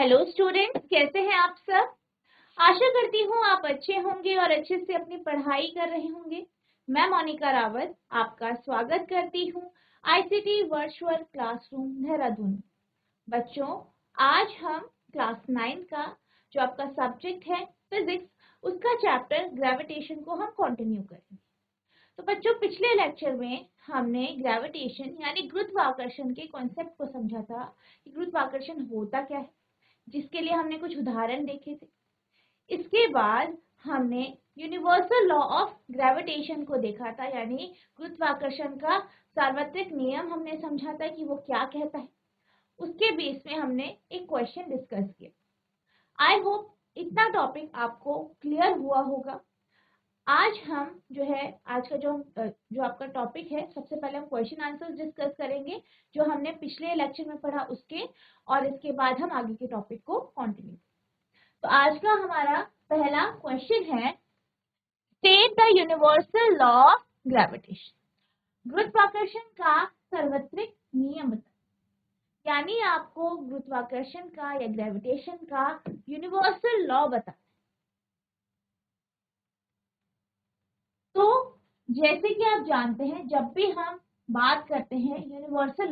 Hello students, कैसे हैं आप सब। आशा करती हूँ आप अच्छे होंगे और अच्छे से अपनी पढ़ाई कर रहे होंगे। मैं मोनिका रावत आपका स्वागत करती हूँ आईसीटी वर्चुअल क्लासरूम देहरादून। बच्चों, आज हम क्लास 9 का जो आपका सब्जेक्ट है फिजिक्स, उसका चैप्टर ग्रेविटेशन को हम कंटिन्यू करेंगे। तो बच्चों, पिछले लेक्चर में हमने ग्रेविटेशन यानी गुरुत्वाकर्षण के कॉन्सेप्ट को समझा था कि गुरुत्वाकर्षण होता क्या है, जिसके लिए हमने कुछ उदाहरण देखे थे। इसके बाद हमने यूनिवर्सल लॉ ऑफ ग्रेविटेशन को देखा था, यानी गुरुत्वाकर्षण का सार्वत्रिक नियम हमने समझा था कि वो क्या कहता है। उसके बेस में हमने एक क्वेश्चन डिस्कस किया। आई होप इतना टॉपिक आपको क्लियर हुआ होगा। आज हम जो है आज का जो आपका टॉपिक है, सबसे पहले हम क्वेश्चन आंसर्स डिस्कस करेंगे जो हमने पिछले लेक्चर में पढ़ा उसके, और इसके बाद हम आगे के टॉपिक को कंटिन्यू। तो आज का हमारा पहला क्वेश्चन है, state the universal law of gravitation. गुरुत्वाकर्षण का सार्वत्रिक नियम बताएं। यानी आपको गुरुत्वाकर्षण का या ग्रेविटेशन का यूनिवर्सल लॉ बताएं। तो जैसे कि आप जानते हैं, जब भी हम बात करते हैं यूनिवर्सल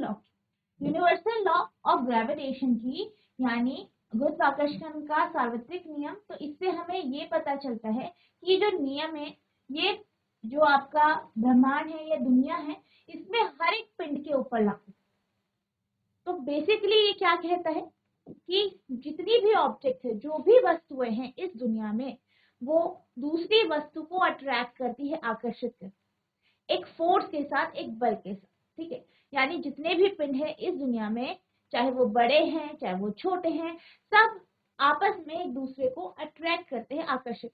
लॉ ऑफ ग्रेविटेशन की, यानी गुरुत्वाकर्षण का सार्वत्रिक नियम, तो इससे हमें ये पता चलता है कि ये जो नियम है, ये जो आपका ब्रह्मांड है या दुनिया है, इसमें हर एक पिंड के ऊपर लागू। तो बेसिकली ये क्या कहता है कि जितनी भी ऑब्जेक्ट है, जो भी वस्तुएं हैं इस दुनिया में, वो दूसरी वस्तु को अट्रैक्ट करती है, आकर्षित करती है, एक फोर्स के साथ, एक बल के साथ। ठीक है, यानी जितने भी पिंड है इस दुनिया में, चाहे वो बड़े हैं चाहे वो छोटे हैं, सब आपस में एक दूसरे को अट्रैक्ट करते हैं, आकर्षित।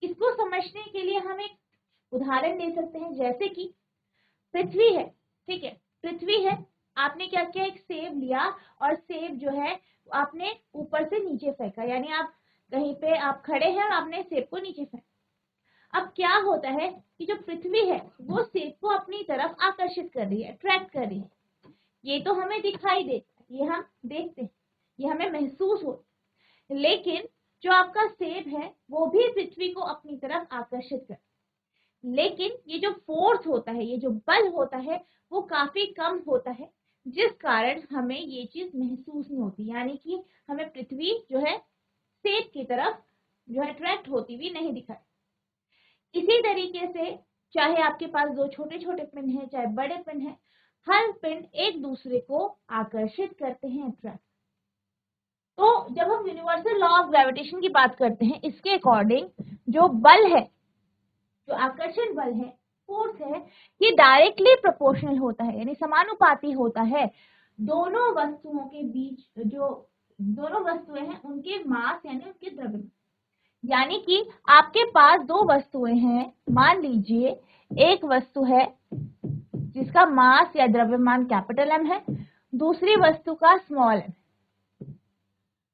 इसको समझने के लिए हम एक उदाहरण दे सकते हैं, जैसे कि पृथ्वी है। ठीक है, पृथ्वी है, आपने क्या किया, एक सेब लिया और सेब जो है आपने ऊपर से नीचे फेंका, यानी आप कहीं पे आप खड़े हैं और आपने सेब को नीचे फेंका। अब क्या होता है कि जो पृथ्वी है वो सेब को अपनी तरफ आकर्षित कर रही है, अट्रैक्ट कर रही है। ये तो हमें दिखाई देता है, ये हम देखते हैं, ये हमें महसूस होता है। लेकिन जो आपका सेब है वो भी पृथ्वी को अपनी तरफ आकर्षित कर, लेकिन ये जो फोर्स होता है, ये जो बल होता है, वो काफी कम होता है, जिस कारण हमें ये चीज महसूस नहीं होती, यानी कि हमें पृथ्वी जो है सेब की तरफ जो है अट्रैक्ट होती हुई नहीं दिखाई। इसी तरीके से चाहे आपके पास दो छोटे छोटे पिंड हैं चाहे बड़े पिंड हैं, हर पिंड एक दूसरे को आकर्षित करते हैं, अट्रैक्ट। तो जब हम यूनिवर्सल लॉ ऑफ ग्रेविटेशन की बात करते हैं, इसके अकॉर्डिंग जो बल है, जो आकर्षण बल है, फोर्स है, ये डायरेक्टली प्रोपोर्शनल होता है, यानी समानुपाती होता है दोनों वस्तुओं के बीच। जो दोनों वस्तुएं हैं उनके मास यानी उनके द्रव्यमान। यानी कि आपके पास दो वस्तुएं हैं, मान लीजिए एक वस्तु है जिसका मास या द्रव्यमान कैपिटल M है, दूसरी वस्तु का स्मॉल m।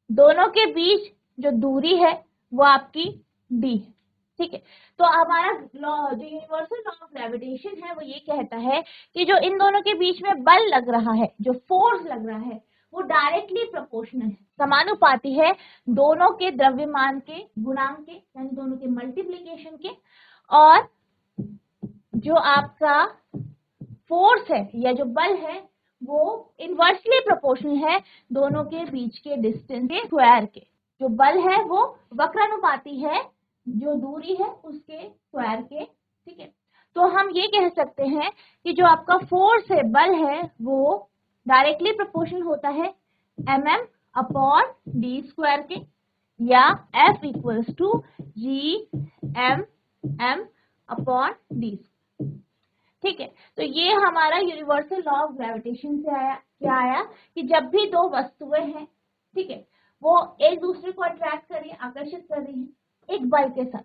दोनों के बीच जो दूरी है वो आपकी d है। ठीक है, तो हमारा लॉ, जो यूनिवर्सल लॉ ऑफ ग्रेविटेशन है, वो ये कहता है कि जो इन दोनों के बीच में बल लग रहा है, जो फोर्स लग रहा है, वो डायरेक्टली प्रोपोर्शनल है, समानुपाती है दोनों के द्रव्यमान के गुणांक के, यानी दोनों के मल्टीप्लिकेशन के। और जो आपका फोर्स है या जो बल है वो इनवर्सली प्रोपोर्शनल है दोनों के बीच के डिस्टेंस के स्क्वायर के। जो बल है वो वक्रानुपाती है जो दूरी है उसके स्क्वायर के। ठीक है, तो हम ये कह सकते हैं कि जो आपका फोर्स है, बल है, वो डायरेक्टली प्रोपोर्शनल होता है mm अपॉन डी स्क्वायर के, या F equals to G(m)m upon D. ठीक है, तो ये हमारा यूनिवर्सल लॉ ऑफ ग्रेविटेशन से आया। क्या आया कि जब भी दो वस्तुएं हैं, ठीक है, वो एक दूसरे को अट्रैक्ट कर रही है, आकर्षित कर रही है एक बल के साथ,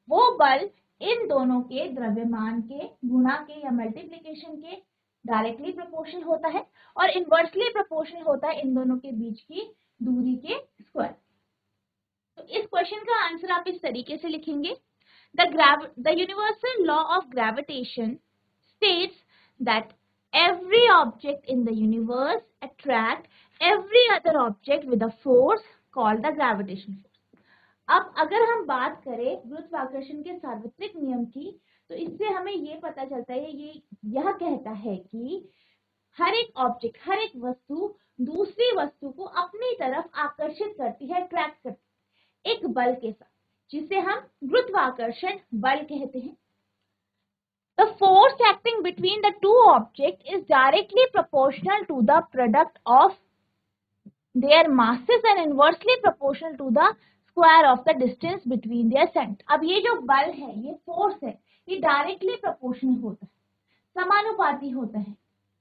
वो बल इन दोनों के द्रव्यमान के गुणा के या मल्टीप्लिकेशन के डायरेक्टली प्रोपोर्शनल होता है, और इनवर्सली प्रोपोर्शनल होता है इन दोनों के बीच की दूरी के स्क्वायर। तो इस क्वेश्चन का आंसर आप इस तरीके से लिखेंगे, the universal law of gravitation states that every object in the universe attract every other object with a force called the gravitational force. अब अगर हम बात करें गुरुत्वाकर्षण के सार्वत्रिक नियम की, तो इससे हमें ये पता चलता है, यह कहता है कि हर एक ऑब्जेक्ट, हर एक वस्तु दूसरी वस्तु को अपनी तरफ आकर्षित करती है, अट्रैक्ट करती है एक बल के साथ, जिसे हम गुरुत्वाकर्षण बल कहते हैं. The force acting between the two objects is directly proportional to the product of their masses and inversely proportional to the square of the distance between their center. अब ये जो बल है, ये फोर्स है, ये डायरेक्टली प्रोपोर्शनल होता है, समानुपाती होता है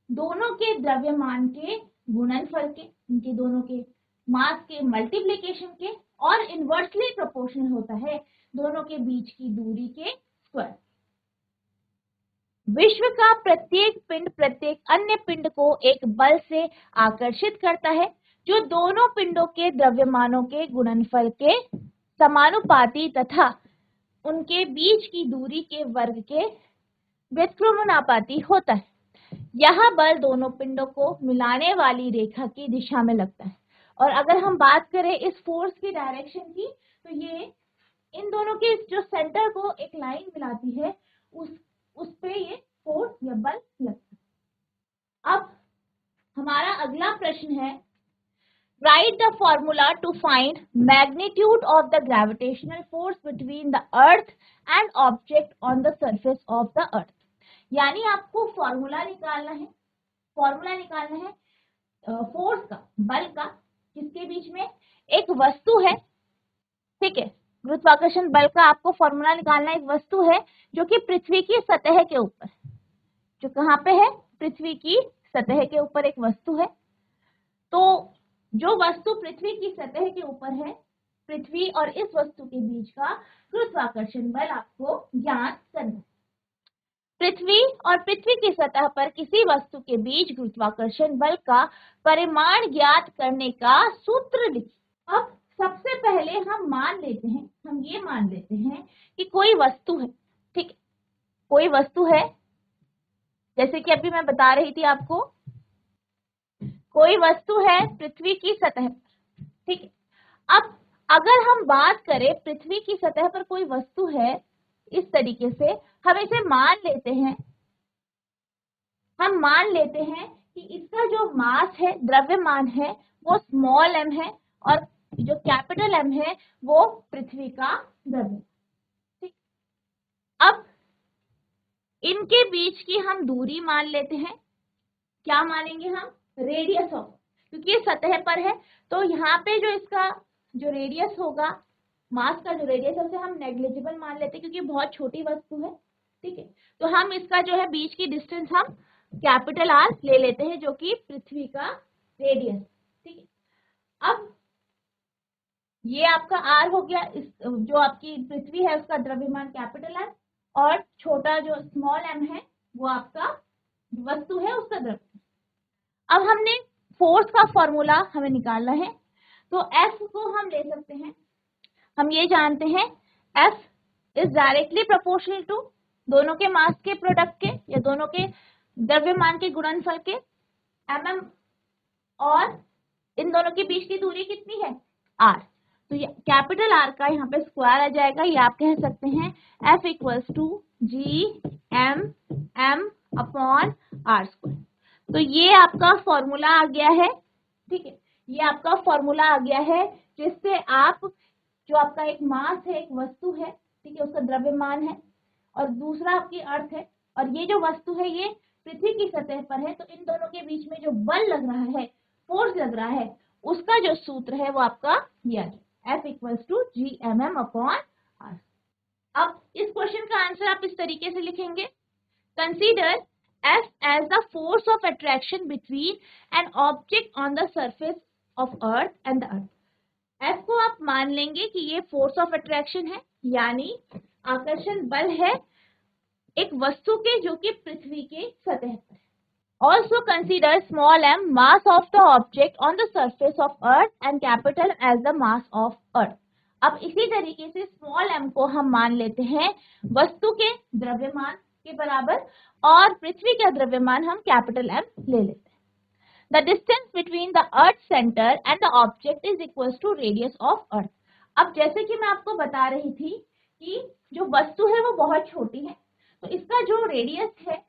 दोनों के द्रव्यमान के गुणनफल के, इनके दोनों के मास के मल्टीप्लिकेशन के, और इनवर्सली प्रोपोर्शनल होता है दोनों के बीच की दूरी के स्क्वायर. विश्व का प्रत्येक पिंड प्रत्येक अन्य पिंड को एक बल से आकर्षित करता है जो दोनों पिंडों के द्रव्यमानों के गुणनफल के समानुपाती तथा उनके बीच की दूरी के वर्ग के व्युत्क्रमानुपाती होता है. यह बल दोनों पिंडों को मिलाने वाली रेखा की दिशा में लगता है. और अगर हम बात करें इस फोर्स की डायरेक्शन की, तो ये इन दोनों के जो सेंटर को एक लाइन मिलाती है, उस पे ये फोर्स या बल लगता है. अब हमारा अगला प्रश्न है, write the formula to find magnitude of the gravitational force between the earth and object on the surface of the earth. यानी आपको फॉर्मूला निकालना है, फोर्स का, बल का, किसके बीच में, एक वस्तु है, ठीक है, गुरुत्वाकर्षण बल का आपको फॉर्मूला निकालना है. एक वस्तु है जो कि पृथ्वी की सतह के ऊपर, जो कहाँ पे है, पृथ्वी की सतह के ऊपर एक वस्तु है. तो जो वस्तु पृथ्वी की सतह के ऊपर है, पृथ्वी और इस वस्तु के बीच का गुरुत्वाकर्षण बल आपको ज्ञात करना है. पृथ्वी और पृथ्वी की सतह पर किसी वस्तु के बीच गुरुत्वाकर्षण बल का परिमाण ज्ञात करने का सूत्र लिखिए. अब सबसे पहले हम ये मान लेते हैं कि कोई वस्तु है, ठीक है, कोई वस्तु है, जैसे कि अभी मैं बता रही थी आपको, कोई वस्तु है पृथ्वी की सतह पर, ठीक है. अब अगर हम बात करें पृथ्वी की सतह पर कोई वस्तु है, इस तरीके से हम इसे मान लेते हैं कि इसका जो मास है, द्रव्यमान है, वो स्मॉल m है और जो कैपिटल M है वो पृथ्वी का द्रव्यमान, ठीक. अब इनके बीच की हम दूरी मान लेते हैं, क्या मानेंगे हम, रेडियस ऑफ, क्योंकि ये सतह पर है तो यहाँ पे जो इसका जो रेडियस होगा, मास का जो रेडियस है, उसे हम नेग्लिजिबल मान लेते हैं क्योंकि बहुत छोटी वस्तु है, ठीक है. तो हम इसका जो है बीच की डिस्टेंस हम कैपिटल R ले लेते हैं, जो कि पृथ्वी का रेडियस, ठीक है. अब ये आपका R हो गया, इस जो आपकी पृथ्वी है उसका द्रव्यमान कैपिटल R, और छोटा जो स्मॉल m है वो आपका वस्तु है उसका द्रव्यमान. अब हमने फोर्स का फॉर्मूला हमें निकालना है, तो F को हम ले सकते हैं, हम ये जानते हैं F is directly proportional to दोनों के मास के प्रोडक्ट के या दोनों के द्रव्यमान के गुणनफल के mm, और इन दोनों के बीच की दूरी कितनी है, R. तो ये कैपिटल R का यहाँ पे स्क्वायर आ जाएगा, ये आप कह सकते हैं F equals to GM upon R square. तो ये आपका फॉर्मूला आ गया है, ठीक है, ये आपका फॉर्मूला आ गया है जिससे आप, जो आपका एक मास है, एक वस्तु है, ठीक है, उसका द्रव्यमान है और दूसरा आपकी अर्थ है, और ये जो वस्तु है ये पृथ्वी की सतह पर है, तो इन दोनों के बीच में जो बल लग रहा है, फोर्स लग रहा है, उसका जो सूत्र है वो आपका ये आ गया, F equals to GMM upon R. अब इस क्वेश्चन का आंसर आप इस तरीके से लिखेंगे, consider F as the force of attraction between an object on the surface of earth and the earth. F को आप मान लेंगे कि ये फोर्स ऑफ अट्रैक्शन है, यानी आकर्षण बल है एक वस्तु के जो कि पृथ्वी के सतह पर है. Also consider small m mass of the object on the surface of earth and capital as the mass of earth. अब इसी तरीके से स्मॉल m को हम मान लेते हैं वस्तु के द्रव्यमान के बराबर और पृथ्वी का द्रव्यमान हम कैपिटल M ले लेते हैं. The distance between the earth centre and the object is equal to radius of earth. अब जैसे कि मैं आपको बता रही थी कि जो वस्तु है वो बहुत छोटी है, तो इसका जो रेडियस है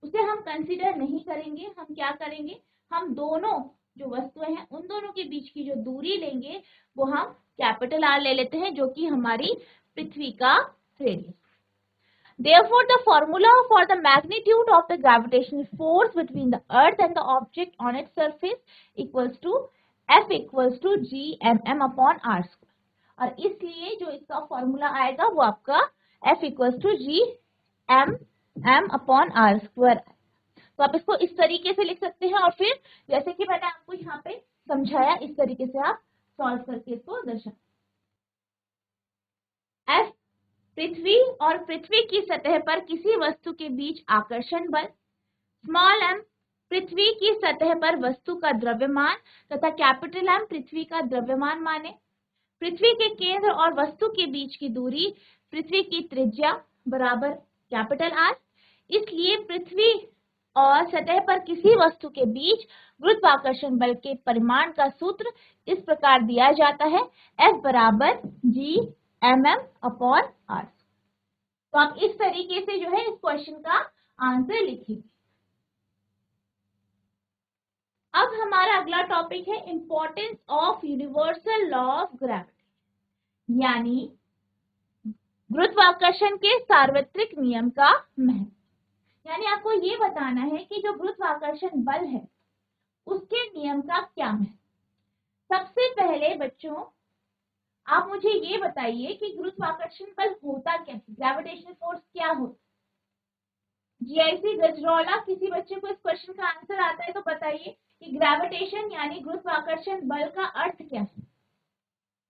उसे हम कंसीडर नहीं करेंगे। हम क्या करेंगे, हम दोनों जो वस्तुएं हैं उन दोनों के बीच की जो दूरी लेंगे वो हम कैपिटल आर ले लेते हैं, जो कि हमारी पृथ्वी का radius. Therefore, the formula for the magnitude of the gravitational force between the earth and the object on its surface equals to F equals to Gmm upon R square। और इसलिए जो इसका फॉर्मूला आएगा वो आपका F equals to Gmm upon R square। तो आप इसको इस तरीके से लिख सकते हैं, और फिर जैसे कि मैंने आपको यहाँ पे समझाया इस तरीके से आप सॉल्व करके इसको दर्शा। F पृथ्वी और पृथ्वी की सतह पर किसी वस्तु के बीच आकर्षण बल, स्मॉल m पृथ्वी की सतह पर वस्तु का द्रव्यमान तथा कैपिटल M पृथ्वी का द्रव्यमान माने। पृथ्वी के केंद्र और वस्तु के बीच की दूरी, पृथ्वी की त्रिज्या बराबर कैपिटल R। इसलिए पृथ्वी और सतह पर किसी वस्तु के बीच गुरुत्वाकर्षण बल के परिमाण का सूत्र इस प्रकार दिया जाता है, F बराबर Gmm अपॉन R। तो आप इस तरीके से जो है इस क्वेश्चन का आंसर लिखिए। अब हमारा अगला टॉपिक है importance of universal law of gravity, यानी गुरुत्वाकर्षण के सार्वत्रिक नियम का महत्व। यानी आपको ये बताना है कि जो गुरुत्वाकर्षण बल है उसके नियम का क्या महत्व। सबसे पहले बच्चों आप मुझे ये बताइए कि गुरुत्वाकर्षण बल होता क्या है, ग्रेविटेशनल फोर्स क्या होता है। जीआईसी गजरौला, किसी बच्चे को इस क्वेश्चन का आंसर आता है तो बताइए कि ग्रेविटेशन यानी गुरुत्वाकर्षण बल का अर्थ क्या है।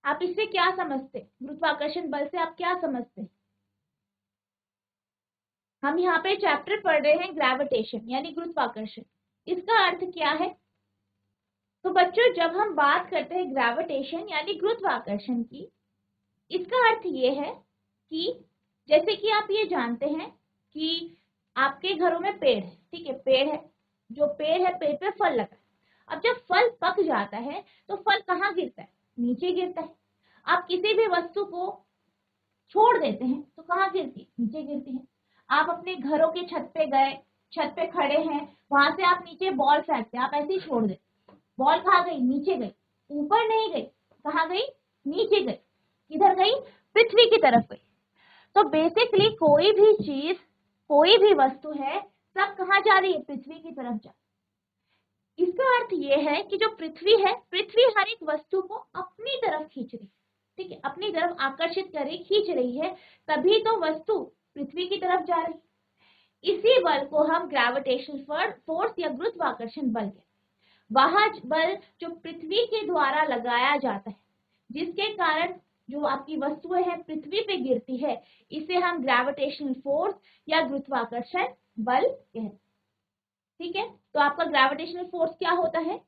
आप इससे क्या समझते हैं, गुरुत्वाकर्षण बल से आप क्या समझते हैं। हम यहाँ पे चैप्टर पढ़ रहे हैं ग्रेविटेशन यानी गुरुत्वाकर्षण, इसका अर्थ क्या है। तो बच्चों जब हम बात करते हैं ग्रेविटेशन यानी गुरुत्वाकर्षण की, इसका अर्थ ये है कि जैसे कि आप ये जानते हैं कि आपके घरों में पेड़ है, ठीक है, पेड़ है, जो पेड़ है पेड़ पे फल लगा है। अब जब फल पक जाता है तो फल कहाँ गिरता है, नीचे गिरता है। आप किसी भी वस्तु को छोड़ देते हैं तो कहाँ गिरती है, नीचे गिरती है। आप अपने घरों के छत पे गए, छत पे खड़े हैं, वहां से आप नीचे बॉल फेंकते हैं, आप ऐसे ही छोड़ देते, बॉल कहाँ गई, नीचे गई, ऊपर नहीं गई, कहाँ गई, नीचे गई। किधर गई, पृथ्वी की तरफ गई। तो बेसिकली कोई भी चीज, कोई भी वस्तु है, सब कहाँ जा रही है, पृथ्वी की तरफ जा। इसका अर्थ ये है कि जो पृथ्वी है, पृथ्वी हर एक वस्तु को अपनी तरफ खींच रही है, ठीक है, अपनी तरफ आकर्षित कर रही, खींच रही है, तभी तो वस्तु पृथ्वी की तरफ जा रही। इसी बल को हम ग्रेविटेशनल फोर्स या गुरुत्वाकर्षण बल कहते हैं। वह बल जो पृथ्वी के द्वारा लगाया जाता है, जिसके कारण जो आपकी वस्तुएं हैं पृथ्वी पे गिरती है, इसे हम ग्रेविटेशनल फोर्स या गुरुत्वाकर्षण बल कहते हैं। ठीक है, तो आपका ग्रेविटेशनल फोर्स क्या होता है,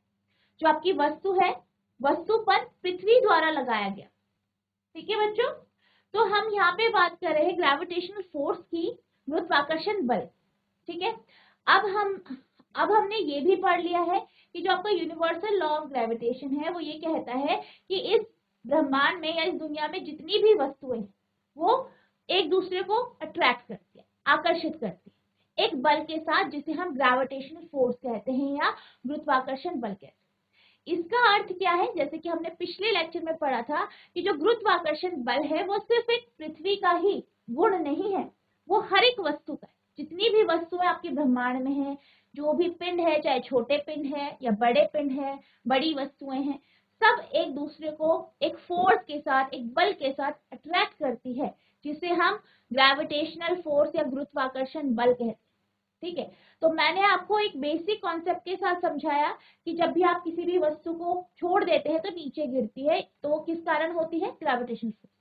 जो आपकी वस्तु है, वस्तु पर पृथ्वी द्वारा लगाया गया। ठीक है बच्चों, तो हम यहाँ पे बात कर रहे हैं ग्रेविटेशनल फोर्स की, गुरुत्वाकर्षण बल। ठीक है, अब हमने ये भी पढ़ लिया है कि जो आपका यूनिवर्सल लॉ ऑफ ग्रेविटेशन है वो ये कहता है कि इस ब्रह्मांड में या इस दुनिया में जितनी भी वस्तुएं वो एक दूसरे को अट्रैक्ट करती है, आकर्षित करती है एक बल के साथ, जिसे हम ग्रेविटेशनल फोर्स कहते हैं या गुरुत्वाकर्षण बल कहते हैं। इसका अर्थ क्या है, जैसे कि हमने पिछले लेक्चर में पढ़ा था कि जो गुरुत्वाकर्षण बल है वो सिर्फ एक पृथ्वी का ही गुण नहीं है, वो हर एक वस्तु का है। जितनी भी वस्तुएं आपके ब्रह्मांड में है, जो भी पिंड है, चाहे छोटे पिंड है या बड़े पिंड है, बड़ी वस्तुएं हैं, सब एक दूसरे को एक फोर्स के साथ, एक बल के साथ अट्रैक्ट करती है, जिसे हम ग्रेविटेशनल फोर्स या गुरुत्वाकर्षण बल कहते हैं। ठीक है, तो मैंने आपको एक बेसिक कॉन्सेप्ट के साथ समझाया कि जब भी आप किसी भी वस्तु को छोड़ देते हैं तो नीचे गिरती है, तो किस कारण होती है, ग्रेविटेशनल फोर्स,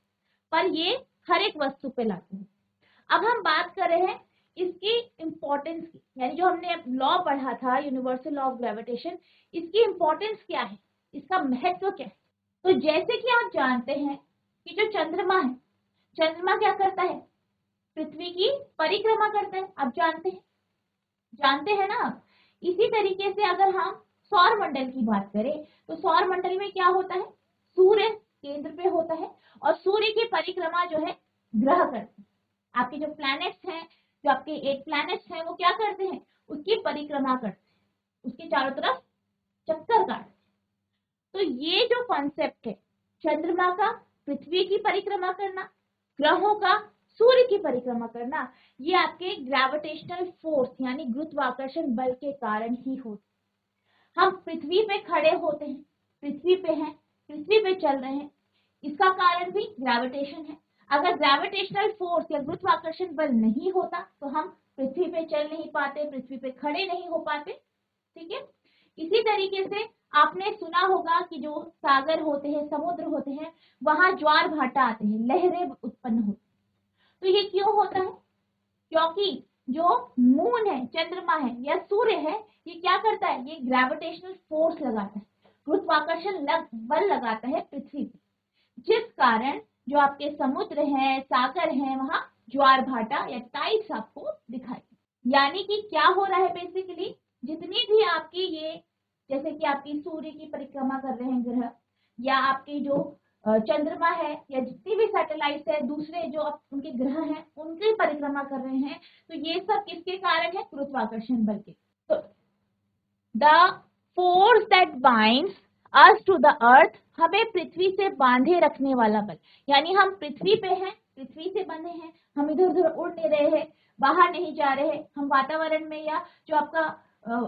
पर ये हर एक वस्तु पे लागू है। अब हम बात कर रहे हैं इसकी इंपॉर्टेंस की, यानी जो हमने लॉ पढ़ा था यूनिवर्सल लॉ ऑफ ग्रेविटेशन, इसकी इंपॉर्टेंस क्या है, इसका महत्व क्या है। तो जैसे कि आप जानते हैं कि जो चंद्रमा है, चंद्रमा क्या करता है, पृथ्वी की परिक्रमा करता है। आप जानते हैं ना, इसी तरीके से अगर हम सौर मंडल की बात करें तो सौर मंडल में क्या होता है, सूर्य केंद्र पे होता है और सूर्य की परिक्रमा जो है ग्रह करते हैं। आपके जो प्लैनेट्स हैं, जो आपके 8 प्लैनेट्स हैं, वो क्या करते हैं, उसकी परिक्रमा करते हैं, उसके चारों तरफ चक्कर काटते हैं। तो ये जो कॉन्सेप्ट है चंद्रमा का पृथ्वी की परिक्रमा करना, ग्रहों का सूर्य की परिक्रमा करना, ये आपके ग्रेविटेशनल फोर्स यानी गुरुत्वाकर्षण बल के कारण ही होता है। हम पृथ्वी पे खड़े होते हैं, पृथ्वी पे हैं, पृथ्वी पे चल रहे हैं, इसका कारण भी ग्रेविटेशन है। अगर ग्रेविटेशनल फोर्स या गुरुत्वाकर्षण बल नहीं होता तो हम पृथ्वी पे चल नहीं पाते, पृथ्वी पे खड़े नहीं हो पाते। ठीक है, इसी तरीके से आपने सुना होगा कि जो सागर होते हैं, समुद्र होते हैं, वहां ज्वार भाटा आते हैं, लहरें उत्पन्न होती हैं। तो ये क्यों होता है, क्योंकि जो मून है, चंद्रमा है या सूर्य है, ये क्या करता है, ये ग्रेविटेशनल फोर्स लगाता है, गुरुत्वाकर्षण बल लगाता है पृथ्वी पे, जिस कारण जो आपके समुद्र हैं, सागर हैं, वहां ज्वार भाटा या टाइड्स आपको दिखाई। यानी कि क्या हो रहा है, बेसिकली जितनी भी आपकी ये, जैसे कि आपकी सूर्य की परिक्रमा कर रहे हैं ग्रह, या आपके जो चंद्रमा है, या जितनी भी सैटेलाइट है, दूसरे जो उनके ग्रह हैं, उनकी परिक्रमा कर रहे हैं, तो ये सब किसके कारण है, गुरुत्वाकर्षण बल के। तो the force that binds us to the earth, हमें पृथ्वी से बांधे रखने वाला बल, यानी हम पृथ्वी पे हैं, पृथ्वी से बंधे हैं, हम इधर उधर उड़ नहीं रहे हैं, बाहर नहीं जा रहे हैं, हम वातावरण में या जो आपका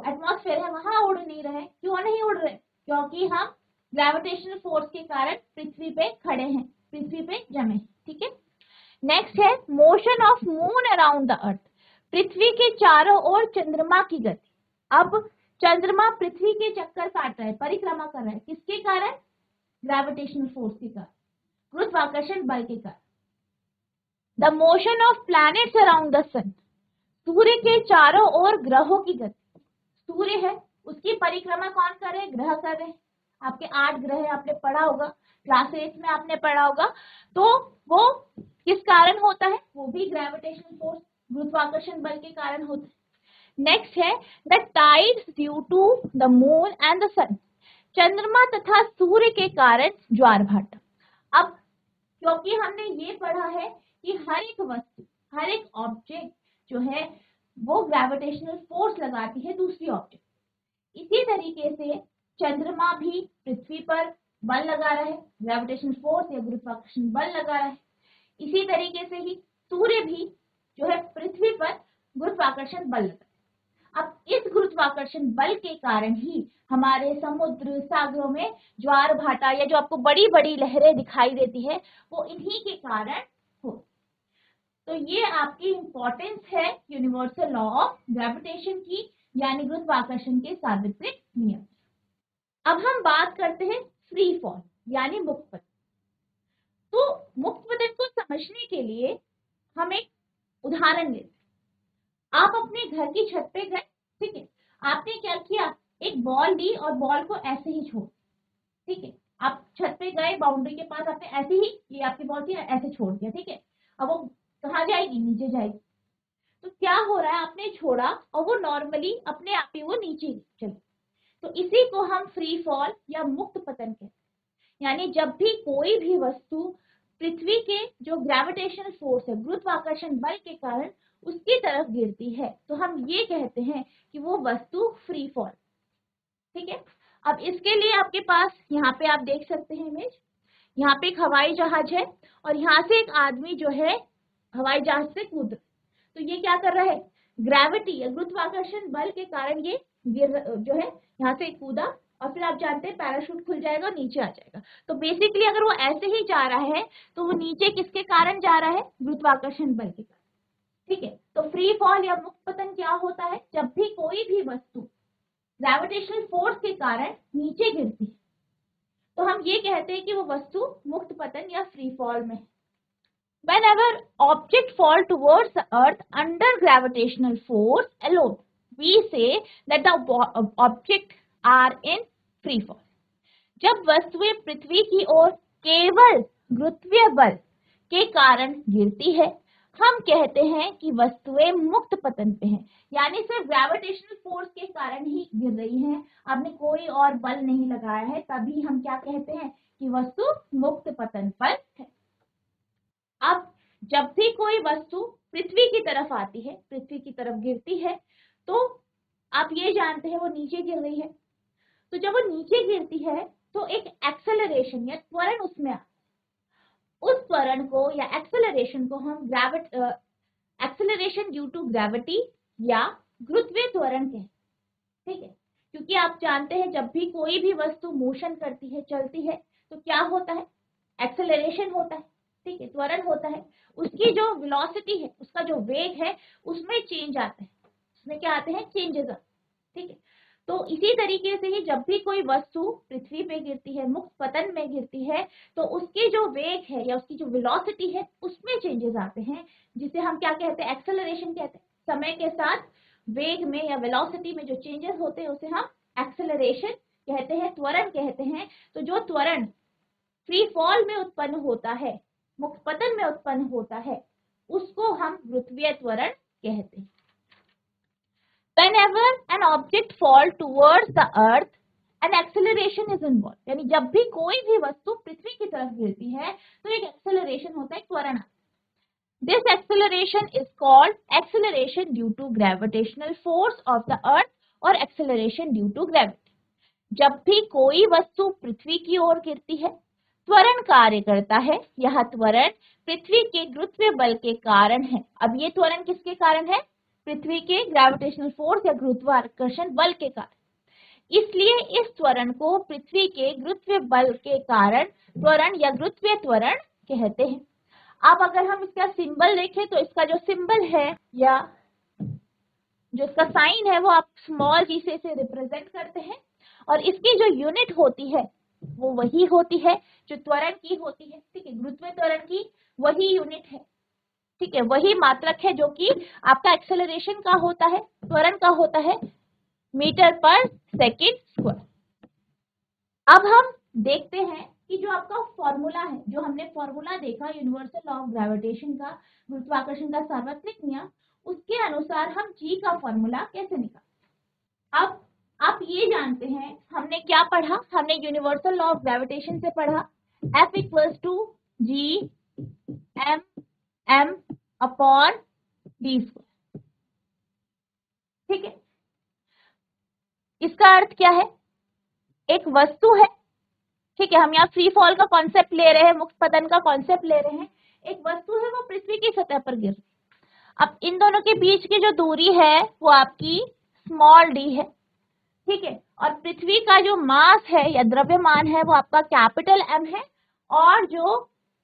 एटमॉस्फेयर है वहां उड़ नहीं रहे। क्यों नहीं उड़ रहे, क्योंकि हम ग्रेविटेशनल फोर्स के कारण पृथ्वी पे खड़े हैं, पृथ्वी पे जमे। ठीक है, नेक्स्ट है motion of moon around the earth, पृथ्वी के चारों ओर चंद्रमा की गति। अब चंद्रमा पृथ्वी के चक्कर काट रहा है, परिक्रमा कर रहा है, किसके कारण, ग्रेविटेशनल फोर्स के कारण, गुरुत्वाकर्षण बल के कारण। The motion of planets around the sun, सूर्य के चारों ओर ग्रहों की गति, सूर्य है उसकी परिक्रमा कौन कर रहे हैं, ग्रह कर रहे हैं। आपके 8 ग्रह है, आपने पढ़ा होगा, क्लास 8 में आपने पढ़ा होगा। तो वो किस कारण होता है, वो भी ग्रेविटेशनल फोर्स, गुरुत्वाकर्षण बल के कारण होता है। नेक्स्ट है the tides due to the moon and the sun, चंद्रमा तथा सूर्य के कारण ज्वार भाटा। अब क्योंकि हमने ये पढ़ा है कि हर एक वस्तु, हर एक ऑब्जेक्ट जो है वो ग्रेविटेशनल फोर्स लगाती है दूसरी ऑब्जेक्ट, इसी तरीके से चंद्रमा भी पृथ्वी पर बल लगा रहा है, ग्रेविटेशनल फोर्स या गुरुत्वाकर्षण बल लगा रहा है। इसी तरीके से ही सूर्य भी जो है पृथ्वी पर गुरुत्वाकर्षण बल लगा है। अब इस गुरुत्वाकर्षण बल के कारण ही हमारे समुद्र, सागरों में ज्वार भाटा या जो आपको बड़ी बड़ी लहरें दिखाई देती है, वो इन्हीं के कारण हो। तो ये आपकी इंपॉर्टेंस है यूनिवर्सल लॉ ऑफ ग्रेविटेशन की, यानी गुरुत्वाकर्षण के सार्वत्रिक नियम। अब हम बात करते हैं फ्री फॉल यानी मुक्त पतन। तो मुक्त पतन को समझने के लिए हम एक उदाहरण लेते हैं। आप अपने घर की छत पे गए, ठीक है, आपने क्या किया, एक बॉल ली और बॉल को ऐसे ही छोड़, ठीक है, आप छत पे गए, बाउंड्री के पास आपने ऐसे ही, ये आपकी बॉल थी, ऐसे छोड़ दिया, ठीक है। अब वो कहाँ जाएगी, नीचे जाएगी। तो क्या हो रहा है, आपने छोड़ा और वो नॉर्मली अपने आप ही वो नीचे चली। तो इसी को हम फ्री फॉल या मुक्त पतन कहते हैं। यानी जब भी कोई भी वस्तु पृथ्वी के जो ग्रेविटेशनल फोर्स है, गुरुत्वाकर्षण बल के कारण उसकी तरफ गिरती है, तो हम ये कहते हैं कि वो वस्तु फ्री फॉल। ठीक है, अब इसके लिए आपके पास यहाँ पे आप देख सकते हैं इमेज, यहाँ पे एक हवाई जहाज है और यहाँ से एक आदमी जो है हवाई जहाज से कूद, तो ये क्या कर रहा है, ग्रेविटी या गुरुत्वाकर्षण बल के कारण ये जो है यहाँ से कूदा और फिर आप जानते हैं पैराशूट खुल जाएगा और नीचे आ जाएगा। तो बेसिकली अगर वो ऐसे ही जा रहा है तो वो नीचे किसके कारण जा रहा है, गुरुत्वाकर्षण बल के कारण। ठीक है, तो फ्री फॉल या मुक्त पतन क्या होता है, जब भी कोई भी वस्तु ग्रेविटेशनल फोर्स के कारण नीचे गिरती है तो हम ये कहते हैं कि वो वस्तु मुक्त पतन या फ्री फॉल में है। Whenever object fall towards the earth under gravitational force alone, we say that the object are in free fall. जब वस्तुएं पृथ्वी की ओर केवल गुरुत्वीय बल के कारण गिरती है, हम कहते हैं कि वस्तुएं मुक्त पतन पे हैं, यानी सिर्फ ग्रेविटेशनल फोर्स के कारण ही गिर रही हैं, आपने कोई और बल नहीं लगाया है, तभी हम क्या कहते हैं कि वस्तु मुक्त पतन पर है। अब जब भी कोई वस्तु पृथ्वी की तरफ आती है, पृथ्वी की तरफ गिरती है, तो आप ये जानते हैं वो नीचे गिर रही है। तो जब वो नीचे गिरती है तो एक एक्सेलरेशन या त्वरण उसमें उस त्वरण को या एक्सेलरेशन को हम एक्सेलरेशन ड्यू टू ग्रेविटी या गुरुत्वीय त्वरण कहते हैं। ठीक है, क्योंकि आप जानते हैं जब भी कोई भी वस्तु मोशन करती है, चलती है, तो क्या होता है, एक्सेलरेशन होता है। ठीक है, त्वरण होता है, उसकी जो वेलोसिटी है, उसका जो वेग है, उसमें चेंज आता है, उसमें क्या आते हैं, चेंजेस। ठीक है, तो इसी तरीके से ही जब भी कोई वस्तु पृथ्वी पे गिरती है, मुक्त पतन में गिरती है, तो उसके जो वेग है या उसकी जो वेलोसिटी है उसमें चेंजेस आते हैं, जिसे हम क्या कहते हैं, एक्सेलरेशन कहते हैं। समय के साथ वेग में या वेलोसिटी में जो चेंजेस होते हैं उसे हम एक्सेलरेशन कहते हैं, त्वरण कहते हैं। तो जो त्वरण फ्री फॉल में उत्पन्न होता है, मुक्त पतन में उत्पन्न होता है, उसको हम गुरुत्वीय त्वरण कहते हैं। Whenever an object fall towards the earth, an acceleration is involved. यानी जब भी कोई भी वस्तु पृथ्वी की तरफ गिरती है तो एक एक्सेलरेशन होता है, त्वरण। This acceleration is called acceleration due to gravitational force of the earth or acceleration due to gravity. जब भी कोई वस्तु पृथ्वी की ओर गिरती है, त्वरण कार्य करता है। यह त्वरण पृथ्वी के गुरुत्वीय बल के कारण है। अब ये त्वरण किसके कारण है, पृथ्वी के ग्रेविटेशनल फोर्स या गुरुत्वाकर्षण बल के कारण। इसलिए इस त्वरण को पृथ्वी के गुरुत्वीय बल के कारण त्वरण या गुरुत्वीय त्वरण कहते हैं। अब अगर हम इसका सिंबल देखें तो इसका जो सिंबल है या जो इसका साइन है वो आप स्मॉल जी से रिप्रेजेंट करते हैं, और इसकी जो यूनिट होती है वो वही होती है जो त्वरण की होती है। ठीक है, गुरुत्वीय त्वरण की वही यूनिट है। ठीक है, वही मात्रक है जो कि आपका एक्सेलरेशन का होता है, त्वरण का होता है, मीटर पर सेकेंड स्क्वायर। अब हम देखते हैं कि जो आपका फॉर्मूला है, जो हमने फॉर्मूला देखा यूनिवर्सल लॉ ऑफ ग्रेविटेशन का, गुरुत्वाकर्षण का सार्वत्रिक नियम, उसके अनुसार हम जी का फॉर्मूला कैसे निकालें। अब आप ये जानते हैं, हमने क्या पढ़ा, हमने यूनिवर्सल लॉ ऑफ ग्रेविटेशन से पढ़ा F equals to G M m upon D square. ठीक है, इसका अर्थ क्या है, एक वस्तु है। ठीक है, हम यहाँ फ्री फॉल का कॉन्सेप्ट ले रहे हैं, मुक्त पतन का कॉन्सेप्ट ले रहे हैं। एक वस्तु है वो पृथ्वी की सतह पर गिर रही है। अब इन दोनों के बीच की जो दूरी है वो आपकी स्मॉल डी है। ठीक है, और पृथ्वी का जो मास है या द्रव्यमान है वो आपका कैपिटल M है, और जो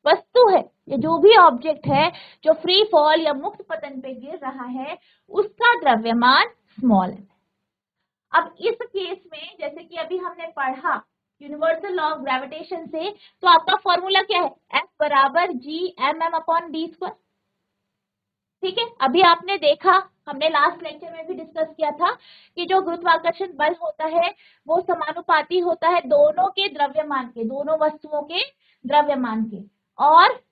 वस्तु है या जो भी ऑब्जेक्ट है जो फ्री फॉल या मुक्त पतन पे गिर रहा है उसका द्रव्यमान स्मॉल है। अब इस केस में जैसे कि अभी हमने पढ़ा यूनिवर्सल लॉ ऑफ ग्रेविटेशन से, तो आपका फॉर्मूला क्या है, F बराबर G M M upon D square. ठीक है, अभी आपने देखा, हमने लास्ट लेक्चर में भी डिस्कस किया था कि जो गुरुत्वाकर्षण बल होता है वो समानुपाती होता है दोनों के द्रव्यमान के, दोनों वस्तुओं के द्रव्यमान के, और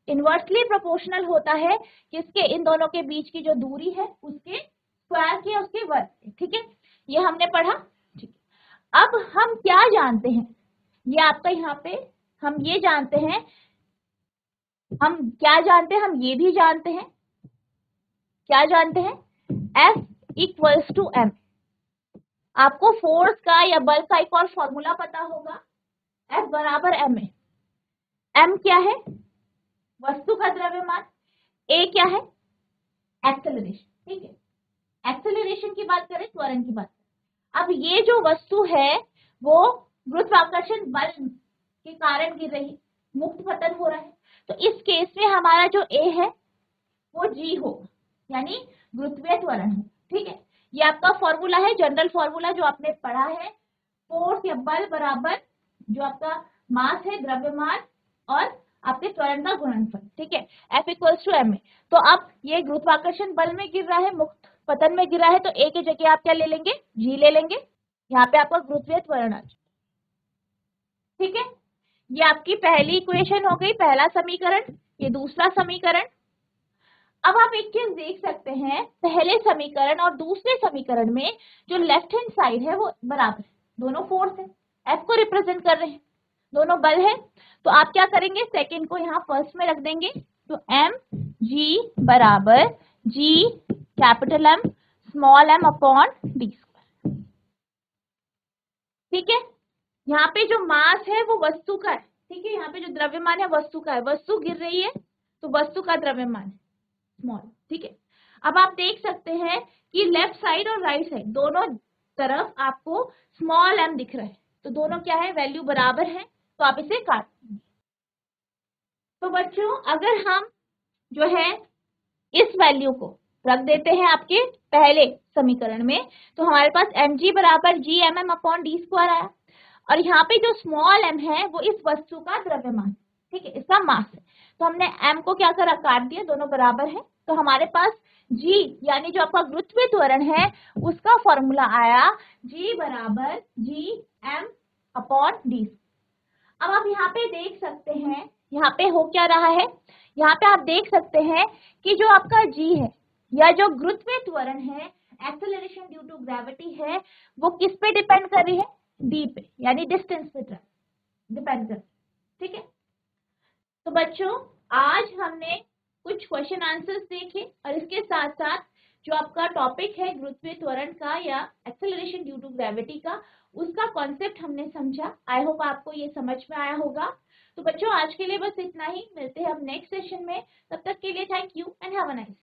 इनवर्सली प्रोपोर्शनल होता है किसके, इन दोनों के बीच की जो दूरी है उसके स्क्वायर के, उसके वर्ग के। ठीक है, ये हमने पढ़ा। ठीक है, अब हम क्या जानते हैं, ये आपका यहाँ पे हम ये जानते हैं, हम क्या जानते हैं, हम ये भी जानते हैं, क्या जानते हैं, F इक्वल्स टू M। आपको फोर्स का या बल का एक और फॉर्मूला पता होगा, F बराबर M है। M क्या है, वस्तु का द्रव्यमान, A क्या है, एक्सेलरेशन। ठीक है, एक्सेलरेशन की बात करें, त्वरण की बात करें। अब ये जो वस्तु है वो गुरुत्वाकर्षण बल के कारण गिर रही, मुक्त पतन हो रहा है, तो इस केस में हमारा जो A है वो G होगा, यानी गुरुत्वीय त्वरण है। ठीक है, ये आपका फॉर्मूला है, जनरल फॉर्मूला जो आपने पढ़ा है, फोर्स या बल बराबर जो आपका मास है, द्रव्यमान, और आपके त्वरण का गुणनफल। ठीक है, F इक्वल्स टू M है। तो अब ये गुरुत्वाकर्षण बल में गिर रहा है, मुक्त पतन में गिरा है, तो A की जगह आप क्या ले लेंगे, G ले लेंगे। यहाँ पे आपका गुरुत्वीय त्वरण आ जाए। ठीक है, ये आपकी पहली इक्वेशन हो गई, पहला समीकरण, ये दूसरा समीकरण। अब आप एक चीज देख सकते हैं, पहले समीकरण और दूसरे समीकरण में जो लेफ्ट हैंड साइड है वो बराबर है, दोनों फोर्स है, एफ को रिप्रेजेंट कर रहे हैं, दोनों बल है। तो आप क्या करेंगे, सेकेंड को यहाँ फर्स्ट में रख देंगे, तो एम जी बराबर G capital M small M upon D square. ठीक है, यहाँ पे जो मास है वो वस्तु का है, ठीक है, यहाँ पे जो द्रव्यमान है वस्तु का है, वस्तु गिर रही है तो वस्तु का द्रव्यमान है स्मॉल। ठीक है, अब आप देख सकते हैं कि लेफ्ट साइड और राइट साइड दोनों तरफ आपको स्मॉल एम दिख रहा है, तो दोनों क्या है, वैल्यू बराबर है, तो आप इसे काट देंगे। तो बच्चों अगर हम जो है इस वैल्यू को रख देते हैं आपके पहले समीकरण में, तो हमारे पास mg बराबर G M M upon D square आया, और यहाँ पे जो स्मॉल m है वो इस वस्तु का द्रव्यमान, ठीक है, इसका मास है, तो हमने m को क्या करा, काट दिया, दोनों बराबर है, तो हमारे पास g यानी जो आपका गुरुत्वीय त्वरण है उसका फॉर्मूला आया g बराबर जी एम अपॉन डी। अब आप यहाँ पे देख सकते हैं, यहाँ पे हो क्या रहा है, यहाँ पे आप देख सकते हैं कि जो आपका g है या जो गुरुत्वीय त्वरण है, एक्सेलरेशन ड्यू टू ग्रेविटी है, वो किस पे डिपेंड कर रही है, d पे, यानी डिस्टेंस पे डिपेंड कर, ठीक है। तो बच्चों आज हमने कुछ क्वेश्चन आंसर्स देखे, और इसके साथ साथ जो आपका टॉपिक है गुरुत्वीय त्वरण का या एक्सेलरेशन ड्यू टू ग्रेविटी का, उसका कॉन्सेप्ट हमने समझा। आई होप आपको ये समझ में आया होगा। तो बच्चों आज के लिए बस इतना ही, मिलते हैं हम नेक्स्ट सेशन में, तब तक के लिए thank you and have a nice.